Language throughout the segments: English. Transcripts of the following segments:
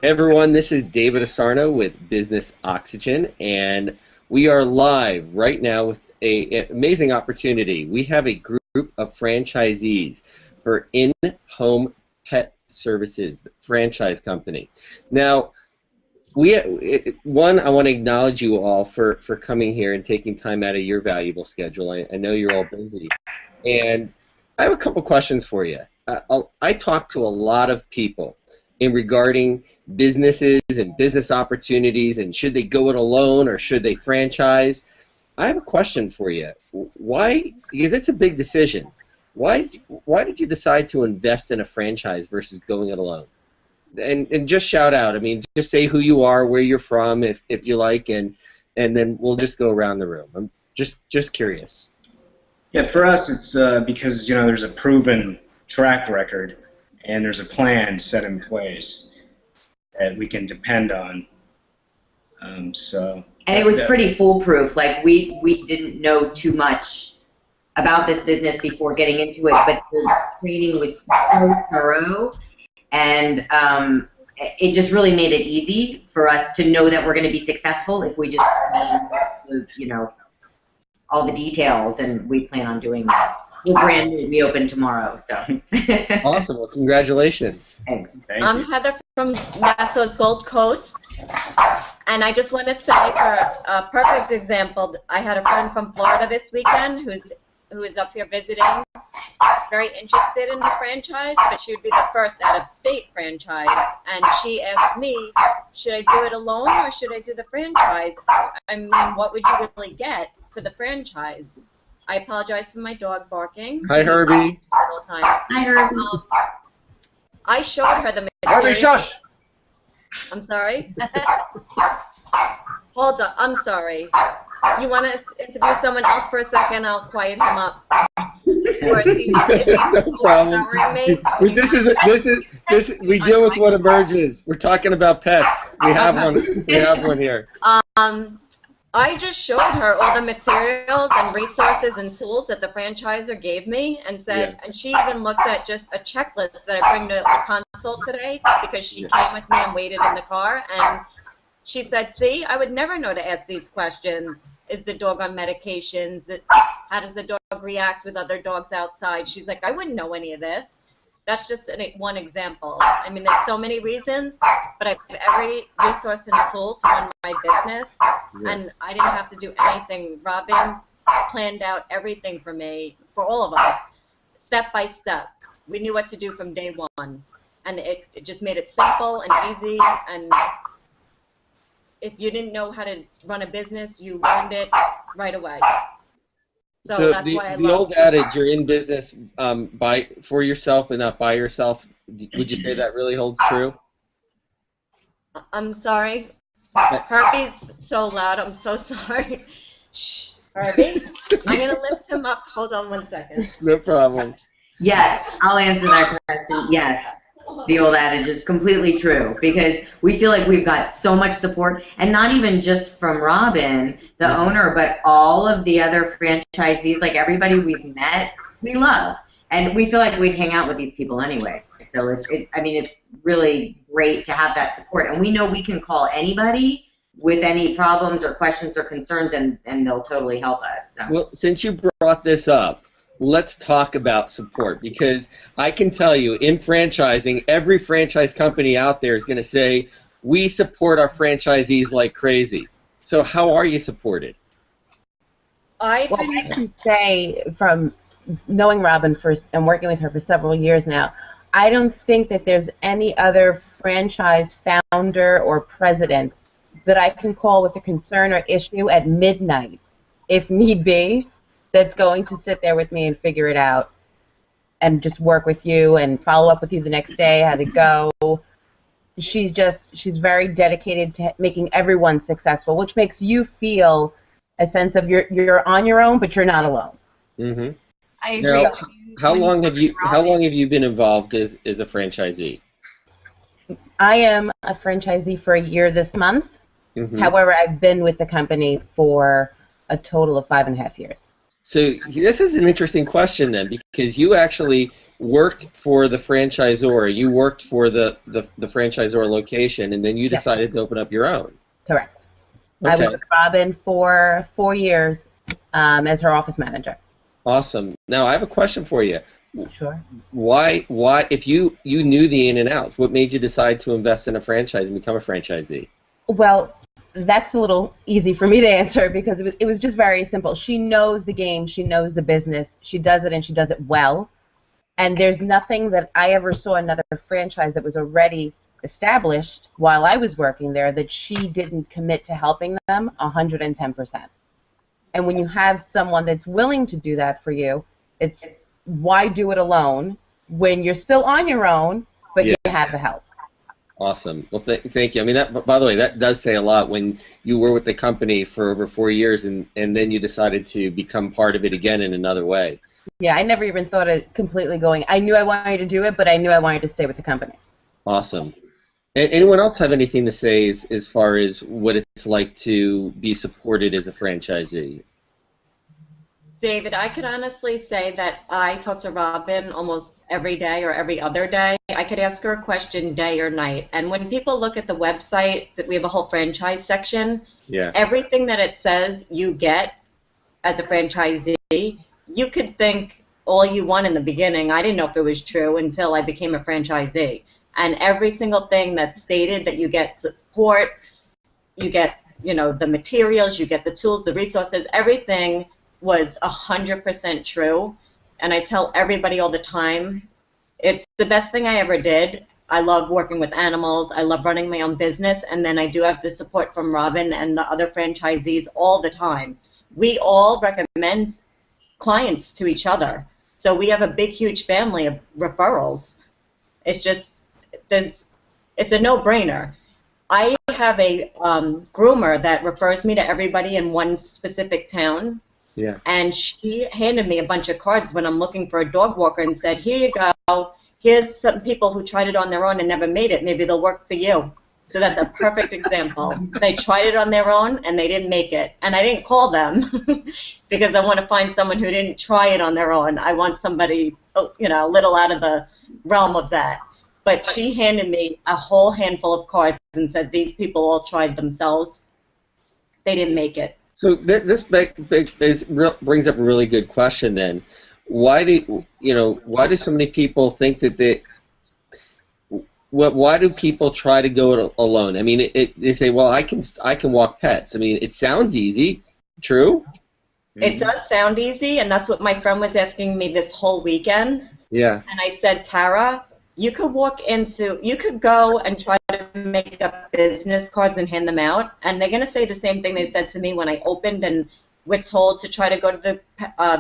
everyone, this is David Asarnow with Business Oxygen, and we are live right now with an amazing opportunity. We have a group of franchisees for In-Home Pet Services, the franchise company. Now, I want to acknowledge you all for coming here and taking time out of your valuable schedule. I know you're all busy, and I have a couple questions for you. I talk to a lot of people regarding businesses and business opportunities and should they go it alone or should they franchise. I have a question for you. Why? Because it's a big decision. Why did you decide to invest in a franchise versus going it alone? And just shout out. I mean, just say who you are, where you're from, if you like, and then we'll just go around the room. I'm just curious. Yeah, for us, it's because there's a proven track record and there's a plan set in place that we can depend on. And it was pretty foolproof. Like we didn't know too much about this business before getting into it, but the training was so thorough, and it just really made it easy for us to know that we're going to be successful if we just all the details, and we plan on doing that. We're brand new. We open tomorrow, so. Awesome. Well, congratulations. Thanks. I'm Heather from Nassau's Gold Coast, and I just want to say, for a perfect example, I had a friend from Florida this weekend who is up here visiting, very interested in the franchise, but she would be the first out-of-state franchise, and she asked me, should I do it alone or should I do the franchise? I mean, what would you really get for the franchise? I apologize for my dog barking. Hi, Herbie. Hi, Herbie. I showed her the material. Herbie, shush! I'm sorry? Hold on. I'm sorry. You want to interview someone else for a second? I'll quiet him up. Or is he no problem. We deal with what emerges. We're talking about pets. We have one. We have one here. I just showed her all the materials and resources and tools that the franchisor gave me, and said, and she even looked at just a checklist that I bring to the consult today, because she came with me and waited in the car, and she said, see, I would never know to ask these questions. Is the dog on medications? How does the dog react with other dogs outside? She's like, I wouldn't know any of this. That's just one example. I mean, there's so many reasons, but I have every resource and tool to run my business, and I didn't have to do anything. Robyn planned out everything for me, for all of us, step by step. We knew what to do from day one, and it just made it simple and easy, and if you didn't know how to run a business, you learned it right away. So that's why the old adage, you're in business for yourself and not by yourself, would you say that really holds true? I'm sorry. Herbie's so loud. I'm so sorry. Shh, Herbie. I'm going to lift him up. Hold on 1 second. No problem. Yes, I'll answer that question. Yes. The old adage is completely true, because we feel like we've got so much support, and not even just from Robyn, the owner, but all of the other franchisees, like everybody we've met, we love. And we feel like we'd hang out with these people anyway. So it's really great to have that support. And we know we can call anybody with any problems or questions or concerns, and they'll totally help us. So. Well, since you brought this up, let's talk about support, because I can tell you, in franchising, every franchise company out there is going to say, we support our franchisees like crazy. So how are you supported? I can say, from knowing Robyn and working with her for several years now, I don't think that there's any other franchise founder or president that I can call with a concern or issue at midnight, if need be, that's going to sit there with me and figure it out and just work with you and follow up with you the next day, how to go. She's very dedicated to making everyone successful, which makes you feel a sense of you're on your own, but you're not alone. Mm-hmm. I agree. Now, how long have you been involved as a franchisee? I am a franchisee for a year this month. Mm-hmm. However, I've been with the company for a total of 5.5 years. So this is an interesting question then, because you actually worked for the franchisor, you worked for the franchisor location, and then you Yes. decided to open up your own. Correct. I was Okay, with Robyn for 4 years as her office manager. awesome. Now I have a question for you. Sure. Why, if you knew the in and outs, what made you decide to invest in a franchise and become a franchisee? Well, that's a little easy for me to answer because it was just very simple. She knows the game. She knows the business. She does it, and she does it well. And there's nothing that I ever saw another franchise that was already established while I was working there that she didn't commit to helping them 110%. And when you have someone that's willing to do that for you, it's why do it alone when you're still on your own, but you have the help. Awesome. Well, thank you. I mean, that, by the way, that does say a lot when you were with the company for over 4 years and then you decided to become part of it again in another way. Yeah, I never even thought of completely going. I knew I wanted to do it, but I knew I wanted to stay with the company. Awesome. Anyone else have anything to say as far as what it's like to be supported as a franchisee? David, I could honestly say that I talk to Robyn almost every day or every other day. I could ask her a question day or night. And when people look at the website, that we have a whole franchise section, Yeah. everything that it says you get as a franchisee, you could think all you want in the beginning. I didn't know if it was true until I became a franchisee. And every single thing that's stated, that you get support, you get, the materials, you get the tools, the resources, everything was 100% true. And I tell everybody all the time, it's the best thing I ever did. I love working with animals. I love running my own business. And then I do have the support from Robyn and the other franchisees all the time. We all recommend clients to each other. So we have a big, huge family of referrals. It's just, it's a no-brainer. I have a groomer that refers me to everybody in one specific town. Yeah. And she handed me a bunch of cards when I'm looking for a dog walker and said, here you go. Here's some people who tried it on their own and never made it. Maybe they'll work for you. So that's a perfect example. They tried it on their own and they didn't make it. And I didn't call them because I want to find someone who didn't try it on their own. I want somebody, a little out of the realm of that. But she handed me a whole handful of cards and said, these people all tried themselves. They didn't make it. So this brings up a really good question then. Why do so many people think that why do people try to go it alone? I mean, they say, well, I can walk pets. I mean, it sounds easy. True? It does sound easy, and that's what my friend was asking me this whole weekend. Yeah. And I said, Tara, you could go and try to make up business cards and hand them out, and they're going to say the same thing they said to me when I opened, and we're told to try to go to the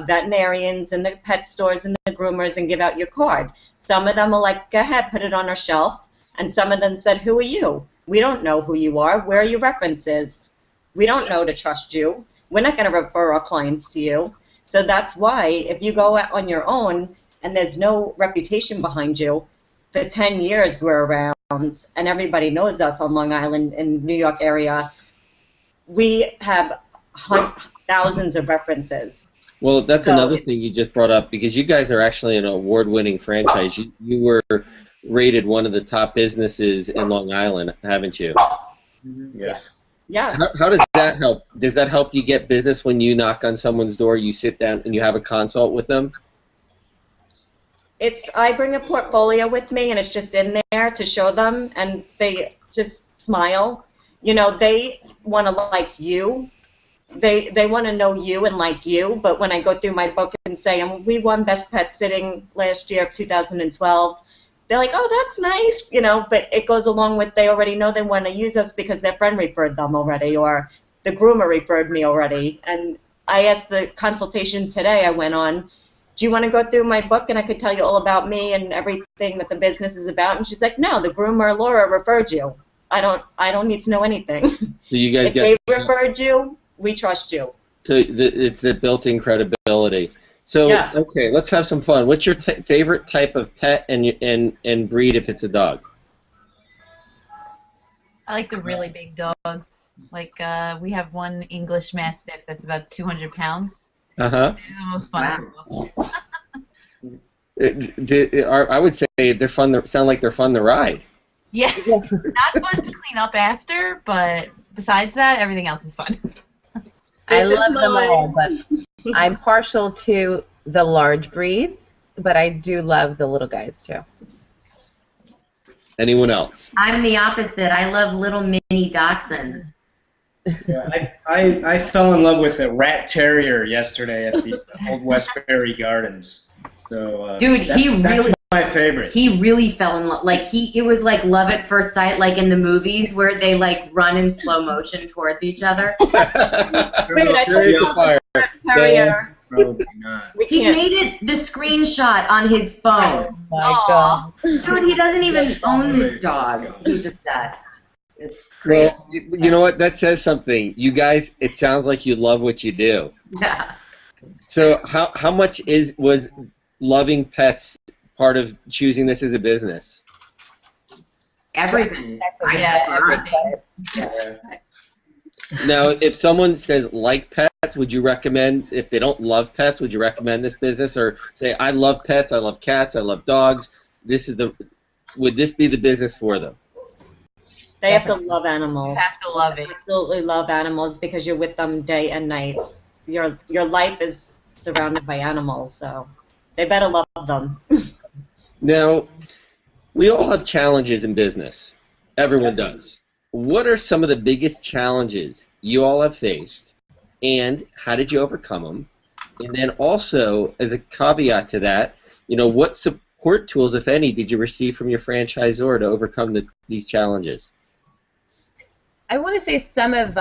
veterinarians and the pet stores and the groomers and give out your card. Some of them are like, go ahead, put it on our shelf, and some of them said, who are you? We don't know who you are. Where are your references? We don't know to trust you. We're not going to refer our clients to you. So that's why if you go out on your own and there's no reputation behind you, for 10 years we're around, and everybody knows us on Long Island and New York area. We have thousands of references. Well, that's another thing you just brought up, because you guys are actually an award-winning franchise. You were rated one of the top businesses in Long Island, haven't you? Yes. Yes. How does that help? Does that help you get business when you knock on someone's door, you sit down, and you have a consult with them? I bring a portfolio with me, and it's just in there to show them, and they just smile. They want to like you. They want to know you and like you, but when I go through my book and say, we won Best Pet Sitting last year of 2012, they're like, oh, that's nice, but it goes along with they already know they want to use us because their friend referred them already, or the groomer referred me already. And I asked the consultation today I went on, do you want to go through my book and I could tell you all about me and everything that the business is about? And she's like, no, the groomer Laura referred you. I don't need to know anything. So you guys if they referred you, we trust you. So it's the built-in credibility. So Yeah. Okay, let's have some fun. What's your favorite type of pet and breed if it's a dog? I like the really big dogs. Like we have one English Mastiff that's about 200 pounds. Uh-huh. They're the most fun to watch. I would say they're fun. Sound like they're fun to ride. Yeah, not fun to clean up after, but besides that, everything else is fun. I love them all, but I'm partial to the large breeds, but I do love the little guys too. Anyone else? I'm the opposite. I love little mini dachshunds. Yeah, I fell in love with a rat terrier yesterday at the old Westbury Gardens. So Dude, that's my favorite. He really fell in love. Like it was like love at first sight, like in the movies where they like run in slow motion towards each other. Wait, I Chariots of Fire. Terrier. Probably not. He made it the screenshot on his phone. Oh my God. Dude, he doesn't even own this dog. He's obsessed. It's crazy. Well, you know what? That says something. You guys, it sounds like you love what you do. Yeah. So how much was loving pets part of choosing this as a business? Everything. Everything. Yeah. Now, if someone says like pets, would you recommend, if they don't love pets, would you recommend this business? Or say, I love pets, I love cats, I love dogs. Would this be the business for them? They have to love animals. You have to love it. Absolutely love animals because you're with them day and night. Your life is surrounded by animals, so they better love them. Now, we all have challenges in business. Everyone does. What are some of the biggest challenges you all have faced, and how did you overcome them? And then also, as a caveat to that, what support tools, if any, did you receive from your franchisor to overcome these challenges? I want to say some of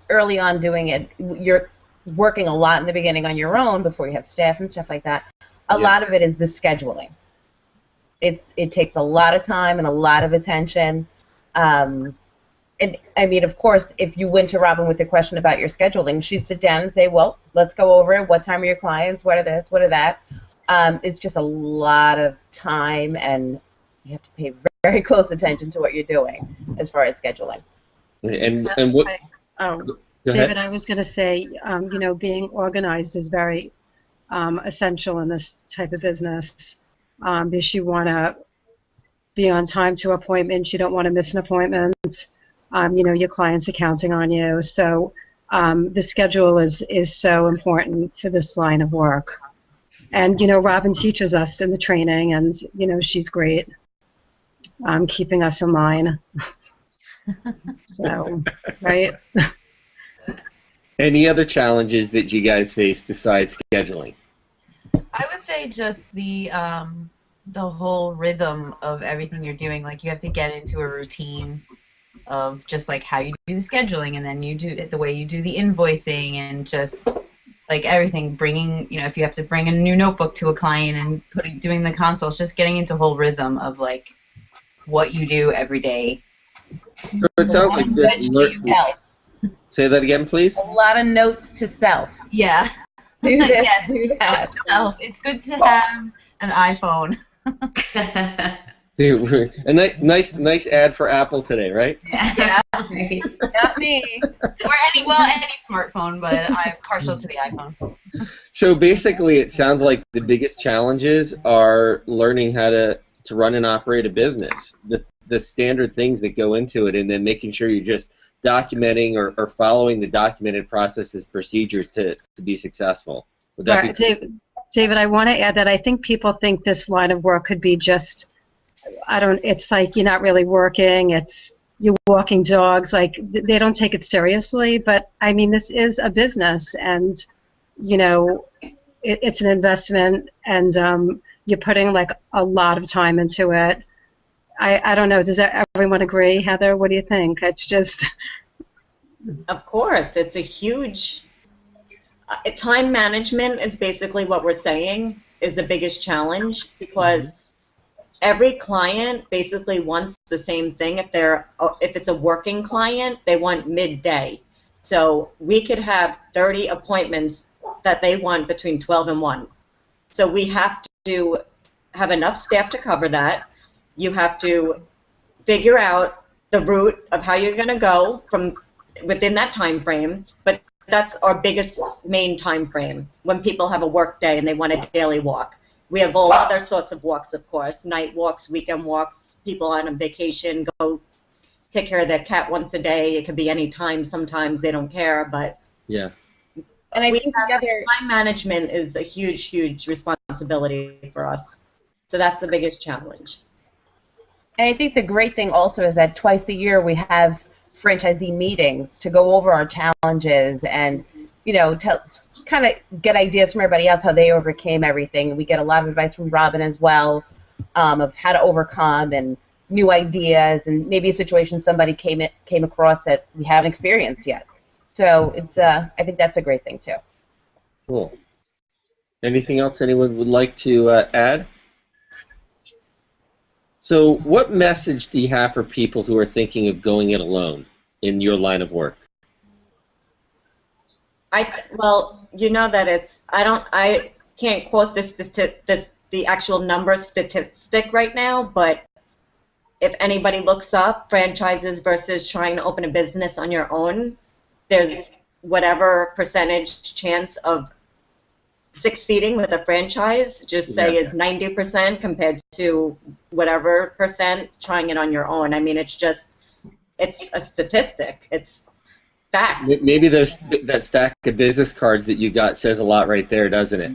early on doing it, you're working a lot in the beginning on your own before you have staff and stuff like that. A lot of it is the scheduling. It takes a lot of time and a lot of attention. And I mean, of course, if you went to Robyn with a question about your scheduling, she'd sit down and say, well, let's go over it. What time are your clients? What are this? What are that? It's just a lot of time, and you have to pay very close attention to what you're doing as far as scheduling. And what? Go ahead. David, I was going to say, being organized is very essential in this type of business because you want to be on time to appointments. You don't want to miss an appointment. Your clients are counting on you. So the schedule is so important for this line of work. And, Robyn teaches us in the training, and, she's great keeping us in line. So, right? Any other challenges that you guys face besides scheduling? I would say just the whole rhythm of everything you're doing. Like, you have to get into a routine of just like how you do the scheduling, and then you do it the way you do the invoicing, and just like everything, bringing, if you have to bring a new notebook to a client and doing the consults, just getting into a whole rhythm of like what you do every day. So it sounds like this. Say that again, please. A lot of notes to self. Yeah. Do this, Yes. do that. It's good to have an iPhone. Dude, a nice ad for Apple today, right? Yeah. Right. Not me. Or any smartphone, but I'm partial to the iPhone. So basically, it sounds like the biggest challenges are learning how to run and operate a business, the standard things that go into it, and then making sure you're just documenting or following the documented processes, procedures to be successful. Would that be David, I want to add that I think people think this line of work could be just, it's like you're not really working, you're walking dogs, like they don't take it seriously, but I mean, this is a business, and it's an investment, and you're putting like a lot of time into it. I don't know, does everyone agree? Heather, what do you think? It's just... Of course, it's a huge... time management is basically what we're saying is the biggest challenge, because every client basically wants the same thing. If it's a working client, they want midday. So we could have 30 appointments that they want between 12 and 1. So we have to have enough staff to cover that. You have to figure out the route of how you're going to go from within that time frame, but that's our biggest main time frame, when people have a work day and they want a daily walk. We have all other sorts of walks, of course, night walks, weekend walks, people on vacation go take care of their cat once a day. It could be any time. Sometimes they don't care, but Yeah. And I think the other time management is a huge, huge responsibility for us. So that's the biggest challenge. And I think the great thing also is that twice a year we have franchisee meetings to go over our challenges and, you know, kind of get ideas from everybody else how they overcame everything. We get a lot of advice from Robyn as well, of how to overcome and new ideas and maybe a situation somebody came across that we haven't experienced yet. So it's I think that's a great thing too. Cool. Anything else anyone would like to add? So what message do you have for people who are thinking of going it alone in your line of work? Well, you know that I can't quote the actual number statistic right now, but if anybody looks up franchises versus trying to open a business on your own, there's whatever percentage chance of succeeding with a franchise, just say is 90% compared to whatever percent trying it on your own. I mean, it's a statistic. It's facts. Maybe that stack of business cards that you got says a lot right there, doesn't it?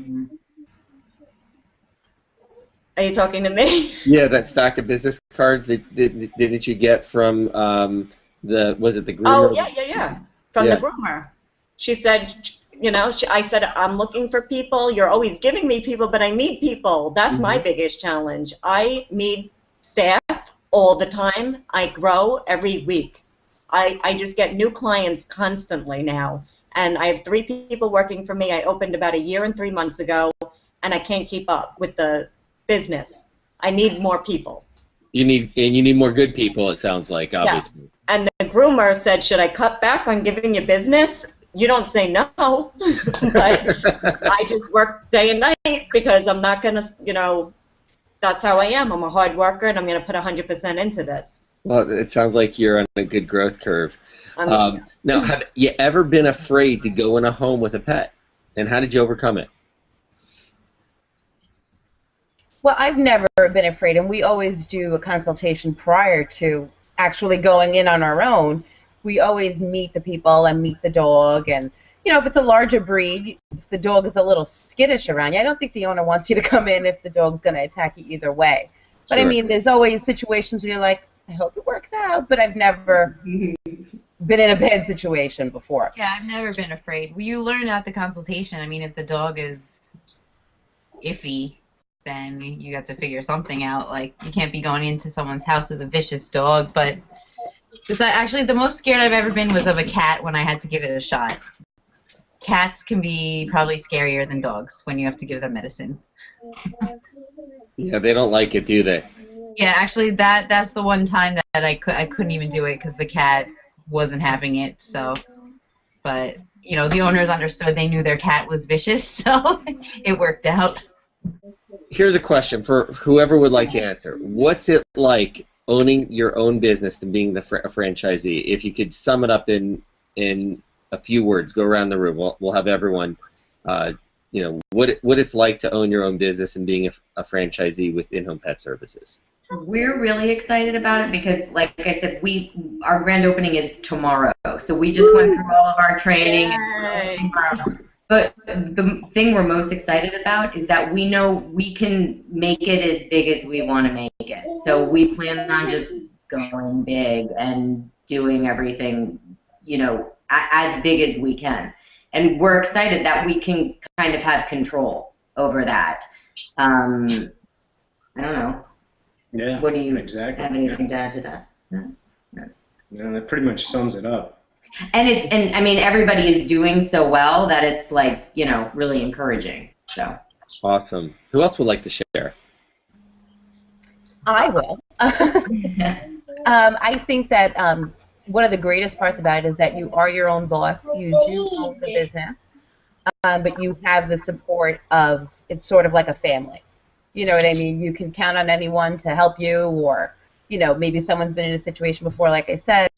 Are you talking to me? Yeah, that stack of business cards that didn't you get from was it the groomer? Oh, yeah. From the groomer. She said, you know, I said, I'm looking for people. You're always giving me people, but I need people. That's my biggest challenge. I need staff all the time. I grow every week. I just get new clients constantly now. And I have 3 people working for me. I opened about 1 year and 3 months ago, and I can't keep up with the business. I need more people. You need more good people, it sounds like, obviously. Yeah. And the groomer said, should I cut back on giving you business? You don't say no, but I just work day and night because I'm not going to, you know, that's how I am. I'm a hard worker, and I'm going to put 100% into this. Well, it sounds like you're on a good growth curve. Now, have you ever been afraid to go in a home with a pet? And how did you overcome it? Well, I've never been afraid, and we always do a consultation prior to actually going in on our own. We always meet the people and meet the dog, and you know, if it's a larger breed, if the dog is a little skittish around you, I don't think the owner wants you to come in if the dog's going to attack you either way. But Sure. I mean, there's always situations where you're like, I hope it works out, but I've never been in a bad situation before. Yeah, I've never been afraid. Well, you learn at the consultation. I mean, if the dog is iffy, then you have to figure something out. Like, you can't be going into someone's house with a vicious dog. But actually, the most scared I've ever been was of a cat when I had to give it a shot. Cats can be probably scarier than dogs when you have to give them medicine. Yeah, they don't like it, do they? Yeah, actually, that's the one time that I couldn't even do it because the cat wasn't having it. So, but you know, the owners understood. They knew their cat was vicious, so it worked out. Here's a question for whoever would like to answer. What's it like owning your own business and being a franchisee? If you could sum it up in a few words, go around the room. We'll have everyone. You know what it's like to own your own business and being a franchisee with In-Home Pet Services. We're really excited about it because, like I said, our grand opening is tomorrow. So we just went through all of our training. But the thing we're most excited about is that we know we can make it as big as we want to make it. So we plan on just going big and doing everything, you know, as big as we can. And we're excited that we can kind of have control over that. I don't know. Yeah, What do you exactly. have anything to add to that? No? No, that pretty much sums it up. And I mean, everybody is doing so well that it's like, you know, really encouraging. So Awesome. Who else would like to share? I will. I think that one of the greatest parts about it is that you are your own boss. You do own the business, but you have the support of, it's sort of like a family. You know what I mean? You can count on anyone to help you, or, you know, maybe someone's been in a situation before, like I said,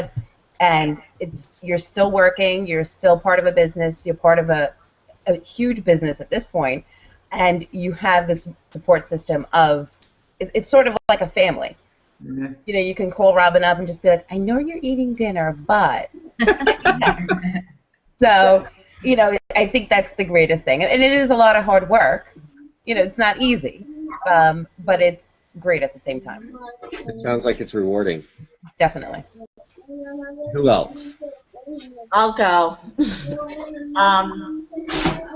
and you're still working, you're still part of a business, you're part of a huge business at this point, and you have this support system of it's sort of like a family. Mm-hmm. You know, you can call Robyn up and just be like, I know you're eating dinner, but so, you know, I think that's the greatest thing, and it is a lot of hard work. You know, it's not easy, but it's great at the same time. It sounds like it's rewarding. Definitely. Who else? I'll go.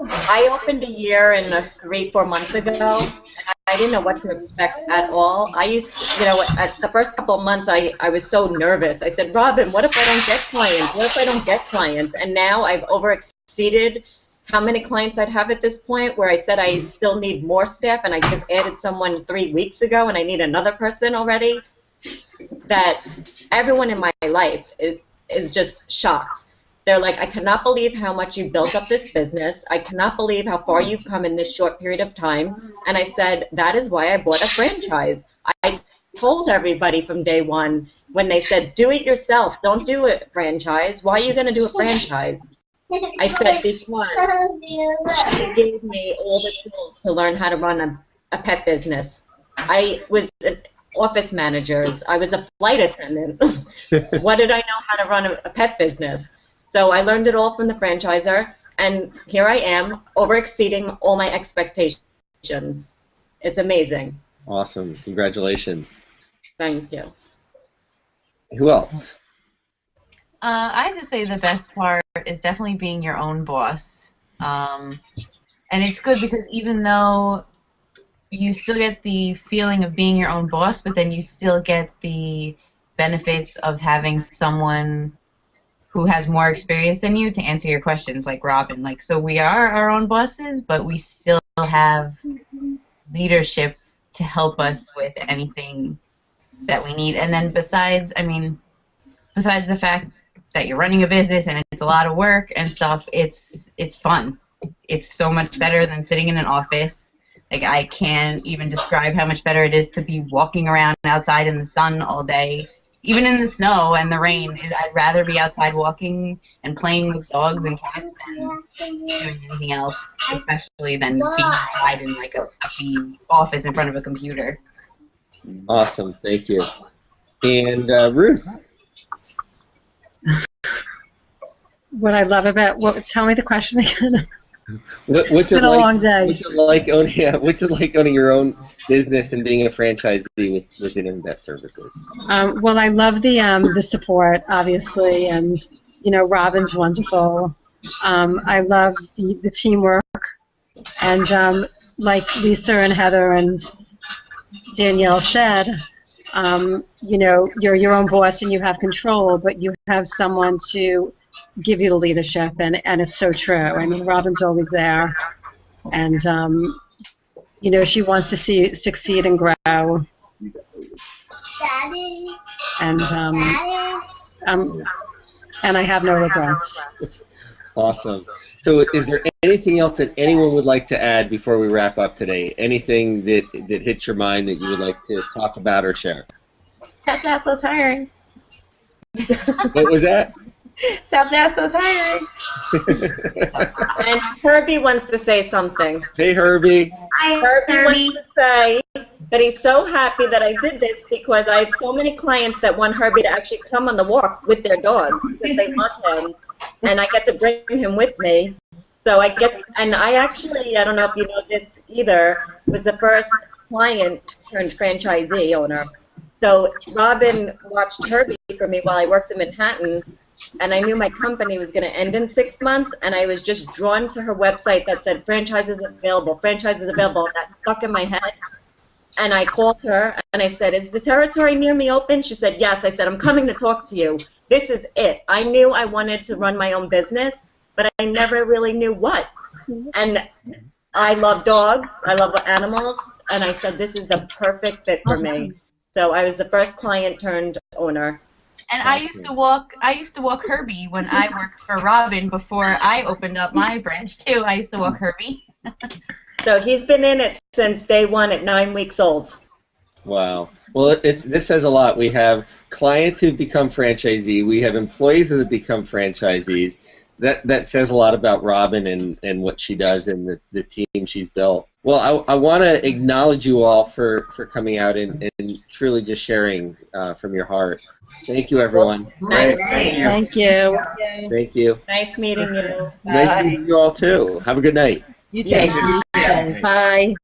I opened a year and 3-4 months ago, and I didn't know what to expect at all. I used to, you know, at the first couple of months, I was so nervous. I said, Robyn, what if I don't get clients? What if I don't get clients? And now I've overexceeded how many clients I'd have at this point, where I said I still need more staff, and I just added someone 3 weeks ago, and I need another person already. That everyone in my life is just shocked. They're like, I cannot believe how much you built up this business. I cannot believe how far you've come in this short period of time. And I said, that is why I bought a franchise. I told everybody from day one when they said, do it yourself, don't do a franchise. Why are you going to do a franchise? I said, because she gave me all the tools to learn how to run a pet business. I was an office manager. I was a flight attendant. What did I know how to run a pet business? So I learned it all from the franchisor, and here I am, over-exceeding all my expectations. It's amazing. Awesome. Congratulations. Thank you. Who else? I have to say the best part is definitely being your own boss. And it's good because even though you still get the feeling of being your own boss, but then you still get the benefits of having someone who has more experience than you to answer your questions, like Robyn. Like, so we are our own bosses, but we still have leadership to help us with anything that we need. And then besides the fact that you're running a business and it's a lot of work and stuff, it's fun. It's so much better than sitting in an office. Like, I can't even describe how much better it is to be walking around outside in the sun all day. Even in the snow and the rain, I'd rather be outside walking and playing with dogs and cats than doing anything else, especially than being inside in like a stuffy office in front of a computer. Awesome, thank you. And Ruth? What I love about tell me the question again. What's it's been a long day. What's it like owning your own business and being a franchisee within Vet Services? Well, I love the support, obviously, and you know, Robyn's wonderful. I love the teamwork, and like Lisa and Heather and Danielle said, you know, you're your own boss and you have control, but you have someone to give you the leadership, and it's so true. I mean, Robyn's always there, and you know, she wants to see you succeed and grow. And and I have no regrets. Awesome. So, is there anything else that anyone would like to add before we wrap up today? Anything that hits your mind that you would like to talk about or share? South Nassau's hiring. What was that? South Nassau's hiring. And Herbie wants to say something. Hey, Herbie. Hi, Herbie wants to say that he's so happy that I did this because I have so many clients that want Herbie to actually come on the walks with their dogs because they love him, and I get to bring him with me. So I actually, I don't know if you know this either, was the first client turned franchisee owner. So Robyn watched Herbie for me while I worked in Manhattan, and I knew my company was going to end in 6 months, and I was just drawn to her website that said franchises available, franchises available. That stuck in my head, and I called her, and I said, is the territory near me open? She said, yes. I said, I'm coming to talk to you. This is it. I knew I wanted to run my own business, but I never really knew what. And I love dogs. I love animals, and I said, this is the perfect fit for me. So I was the first client turned owner. And I used to walk Herbie when I worked for Robyn before I opened up my branch too. I used to walk Herbie. So he's been in it since day one at 9 weeks old. Wow. Well, this says a lot. We have clients who've become franchisee. We have employees that have become franchisees. That says a lot about Robyn and what she does and the team she's built. Well, I want to acknowledge you all for coming out and truly just sharing from your heart. Thank you, everyone. Great. Thank you. Thank you. Nice meeting you. Nice meeting you all, too. Have a good night. You too. Bye.